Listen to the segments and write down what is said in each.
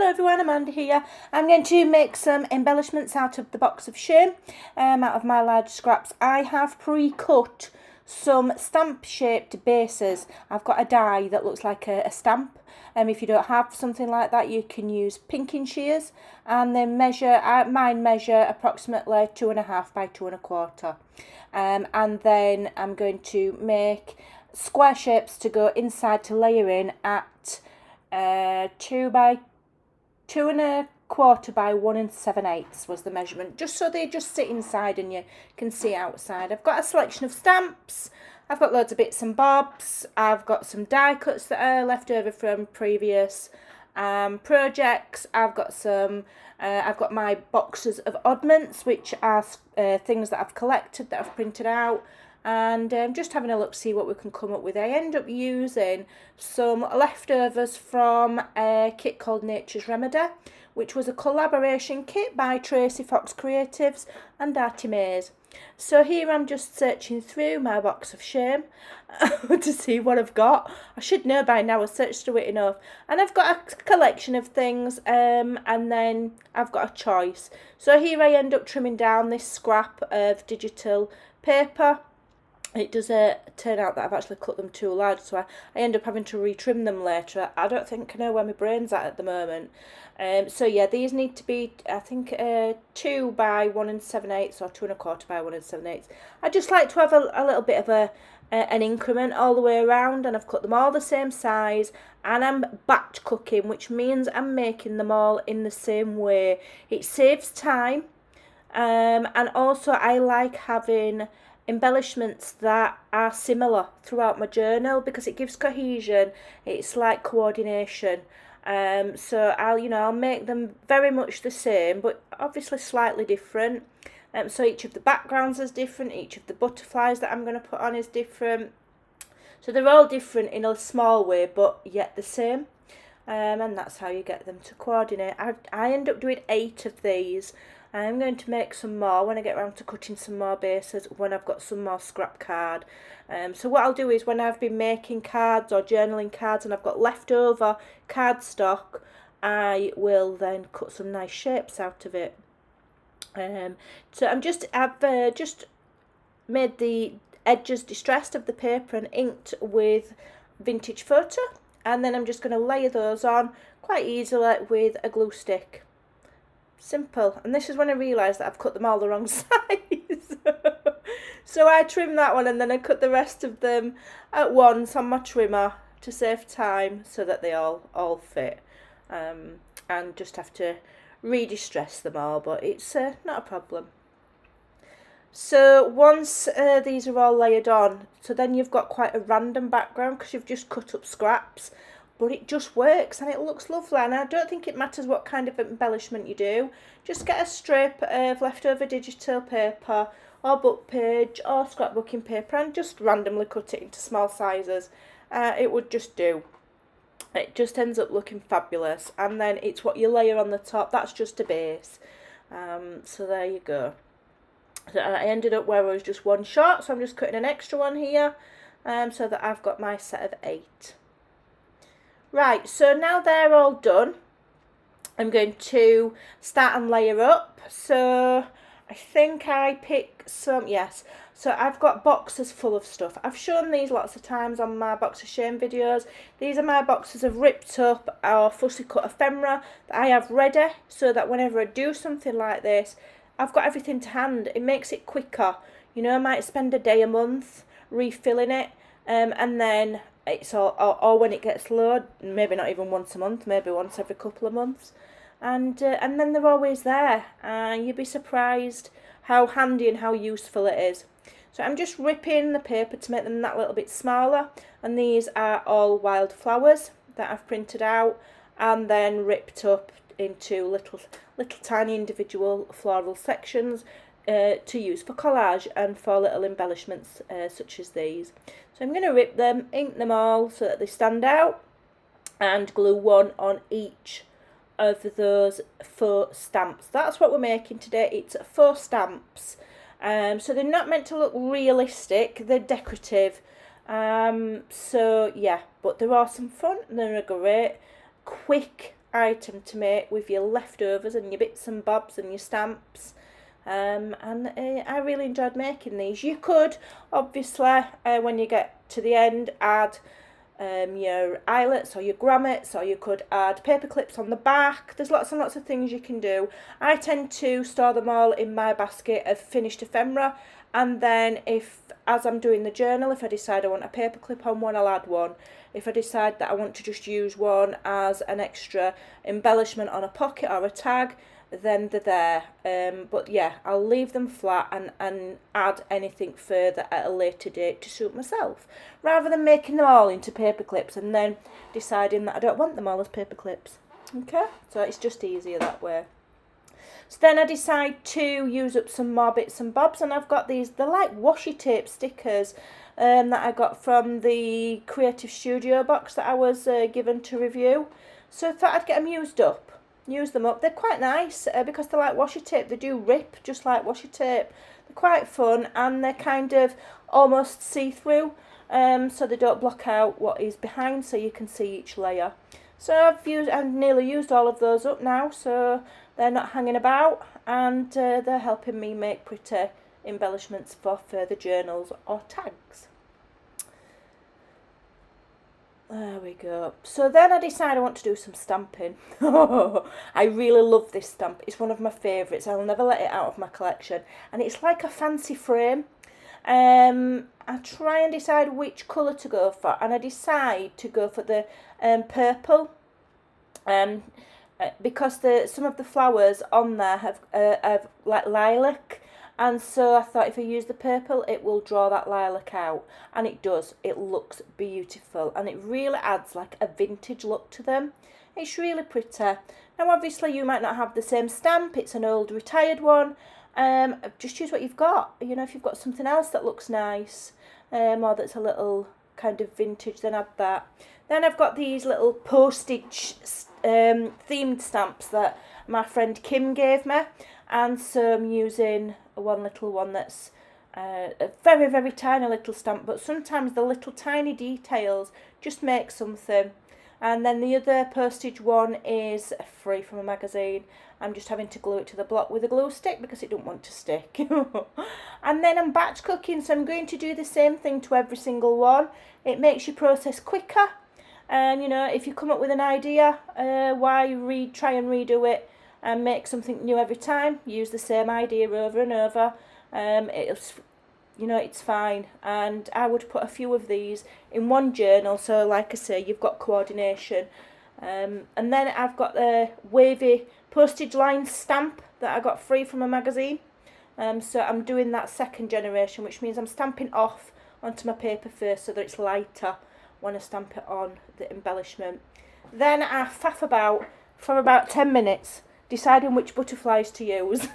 Hello everyone, Amanda here. I'm going to make some embellishments out of the box of shame, out of my large scraps. I have pre-cut some stamp shaped bases. I've got a die that looks like a stamp. If you don't have something like that, you can use pinking shears, and then mine measure approximately 2.5 by 2.25. And then I'm going to make square shapes to go inside to layer in at 2 by 2.25 by 1 7/8 was the measurement, just so they just sit inside and you can see outside. I've got a selection of stamps, I've got loads of bits and bobs, I've got some die cuts that are left over from previous projects, I've got my boxes of oddments, which are things that I've collected, that I've printed out, and just having a look, see what we can come up with. I end up using some leftovers from a kit called Nature's Remedy, which was a collaboration kit by Tracy Fox Creatives and Artie Mays. So here I'm just searching through my box of shame to see what I've got. I should know by now, I've searched through it enough. And I've got a collection of things, and then I've got a choice. So here I end up trimming down this scrap of digital paper. It does turn out that I've actually cut them too large, so I end up having to retrim them later. I don't think I know where my brain's at the moment. So yeah, these need to be, I think, 2 by 1 7/8 or 2.25 by 1 7/8. I just like to have a little bit of an increment all the way around, and I've cut them all the same size, and I'm batch cooking, which means I'm making them all in the same way. It saves time, and also I like having embellishments that are similar throughout my journal because it gives cohesion. It's like coordination. So I'll make them very much the same, but obviously slightly different. So each of the backgrounds is different, each of the butterflies that I'm going to put on is different. So they're all different in a small way, but yet the same. And that's how you get them to coordinate. I end up doing 8 of these. I'm going to make some more when I get around to cutting some more bases, when I've got some more scrap card. So what I'll do is, when I've been making cards or journaling cards and I've got leftover cardstock, I will then cut some nice shapes out of it. So I've just made the edges distressed of the paper and inked with vintage photo, and then I'm just going to layer those on quite easily with a glue stick. Simple. And this is when I realised that I've cut them all the wrong size. So I trimmed that one, and then I cut the rest of them at once on my trimmer to save time, so that they all fit. And just have to re-distress them all, but it's not a problem. So once these are all layered on, so then you've got quite a random background because you've just cut up scraps, but it just works and it looks lovely. And I don't think it matters what kind of embellishment you do. Just get a strip of leftover digital paper or book page or scrapbooking paper and just randomly cut it into small sizes. It would just do. It just ends up looking fabulous. And then it's what you layer on the top. That's just a base. So there you go. So I ended up where I was just one short, so I'm just cutting an extra one here, so that I've got my set of 8. Right, so now they're all done, I'm going to start and layer up. So I think I pick some, yes, so I've got boxes full of stuff. I've shown these lots of times on my box of shame videos. These are my boxes of ripped up or fussy cut ephemera that I have ready, so that whenever I do something like this, I've got everything to hand. It makes it quicker. You know, I might spend a day, a month refilling it, and then it's all, or when it gets low, maybe not even once a month, maybe once every couple of months, and then they're always there, and you'd be surprised how handy and how useful it is. So I'm just ripping the paper to make them that little bit smaller, and these are all wildflowers that I've printed out and then ripped up into little tiny individual floral sections to use for collage and for little embellishments such as these. So I'm going to rip them, ink them all so that they stand out, and glue one on each of those faux stamps. That's what we're making today. It's faux stamps. So they're not meant to look realistic, they're decorative. So yeah, but they're awesome fun, they're a great quick item to make with your leftovers and your bits and bobs and your stamps. I really enjoyed making these. You could obviously, when you get to the end, add your eyelets or your grommets, or you could add paper clips on the back. There's lots and lots of things you can do. I tend to store them all in my basket of finished ephemera, and then as I'm doing the journal, if I decide I want a paper clip on one, I'll add one. If I decide that I want to just use one as an extra embellishment on a pocket or a tag, then they're there. But yeah, I'll leave them flat and add anything further at a later date to suit myself, rather than making them all into paper clips and then deciding that I don't want them all as paper clips. Okay, so it's just easier that way. So then I decide to use up some more bits and bobs, and I've got these, they're like washi tape stickers that I got from the Creative Studio box that I was given to review. So I thought I'd get them use them up. They're quite nice because they're like washi tape. They do rip just like washi tape. They're quite fun, and they're kind of almost see-through, so they don't block out what is behind, so you can see each layer. So I've nearly used all of those up now, so they're not hanging about, and they're helping me make pretty embellishments for further journals or tags. There we go. So then I decide I want to do some stamping. I really love this stamp. It's one of my favourites. I'll never let it out of my collection. And it's like a fancy frame. I try and decide which colour to go for, and I decide to go for the purple. Because some of the flowers on there have like lilac. And so I thought if I use the purple, it will draw that lilac out. And it does. It looks beautiful. And it really adds like a vintage look to them. It's really pretty. Now, obviously, you might not have the same stamp. It's an old retired one. Just use what you've got. You know, if you've got something else that looks nice, or that's a little kind of vintage, then add that. Then I've got these little postage themed stamps that my friend Kim gave me. And so I'm using one little one that's a very, very tiny little stamp, but sometimes the little tiny details just make something. And then the other postage one is free from a magazine. I'm just having to glue it to the block with a glue stick because it don't want to stick. And then I'm batch cooking, so I'm going to do the same thing to every single one. It makes your process quicker. And, you know, if you come up with an idea, why try and redo it and make something new every time? Use the same idea over and over. It's fine. And I would put a few of these in one journal, so like I say, you've got coordination. And then I've got the wavy postage line stamp that I got free from a magazine. So I'm doing that second generation, which means I'm stamping off onto my paper first so that it's lighter when I stamp it on the embellishment. Then I faff about for about 10 minutes deciding which butterflies to use.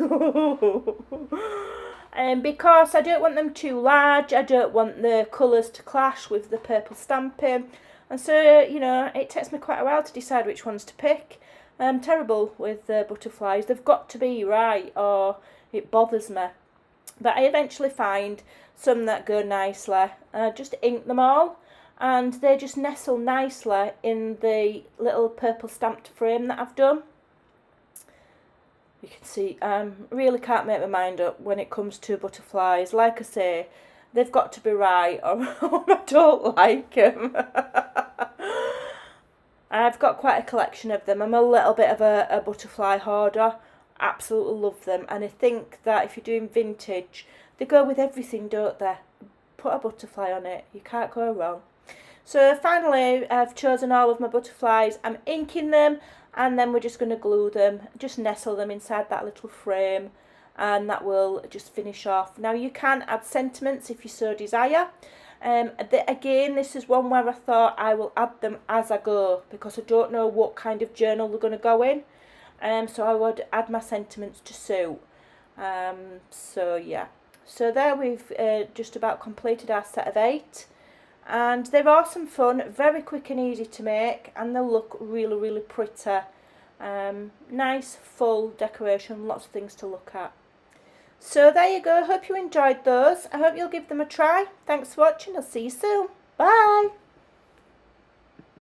Because I don't want them too large, I don't want the colours to clash with the purple stamping. And so, you know, it takes me quite a while to decide which ones to pick. I'm terrible with butterflies. They've got to be right or it bothers me. But I eventually find some that go nicely. Just ink them all, and they just nestle nicely in the little purple stamped frame that I've done. You can see, really can't make my mind up when it comes to butterflies. Like I say, they've got to be right or I don't like them. I've got quite a collection of them. I'm a little bit of a butterfly hoarder. Absolutely love them. And I think that if you're doing vintage, they go with everything, don't they? Put a butterfly on it. You can't go wrong. So finally, I've chosen all of my butterflies. I'm inking them, and then we're just going to glue them, just nestle them inside that little frame, and that will just finish off. Now you can add sentiments if you so desire. Again, this is one where I thought I will add them as I go, because I don't know what kind of journal they're going to go in. So I would add my sentiments to suit. So yeah. So there we've just about completed our set of 8. And they're awesome fun, very quick and easy to make, and they'll look really, really pretty. Nice, full decoration, lots of things to look at. So there you go, hope you enjoyed those. I hope you'll give them a try. Thanks for watching, I'll see you soon. Bye!